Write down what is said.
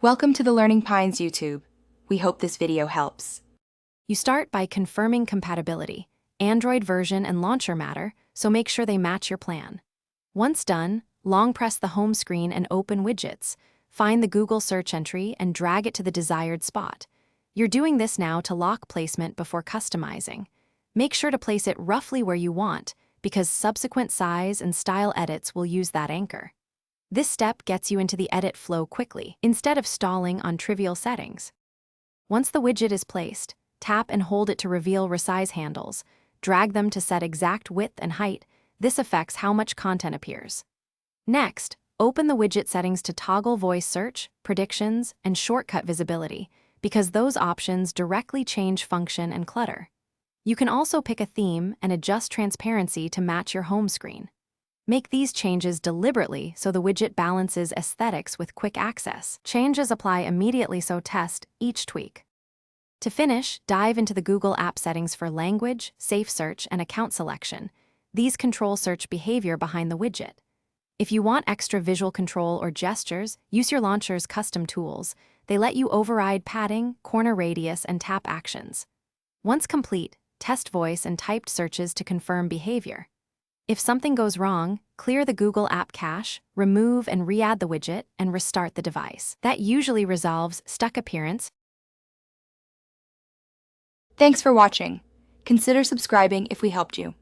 Welcome to the Learning Pines YouTube. We hope this video helps. You start by confirming compatibility. Android version and launcher matter, so make sure they match your plan. Once done, long press the home screen and open Widgets. Find the Google search entry and drag it to the desired spot. You're doing this now to lock placement before customizing. Make sure to place it roughly where you want, because subsequent size and style edits will use that anchor. This step gets you into the edit flow quickly, instead of stalling on trivial settings. Once the widget is placed, tap and hold it to reveal resize handles. Drag them to set exact width and height. This affects how much content appears. Next, open the widget settings to toggle voice search, predictions, and shortcut visibility, because those options directly change function and clutter. You can also pick a theme and adjust transparency to match your home screen. Make these changes deliberately so the widget balances aesthetics with quick access. Changes apply immediately, so test each tweak. To finish, dive into the Google app settings for language, safe search, and account selection. These control search behavior behind the widget. If you want extra visual control or gestures, use your launcher's custom tools. They let you override padding, corner radius, and tap actions. Once complete, test voice and typed searches to confirm behavior. If something goes wrong, clear the Google app cache, remove and re-add the widget, and restart the device. That usually resolves stuck appearance. Thanks for watching. Consider subscribing if we helped you.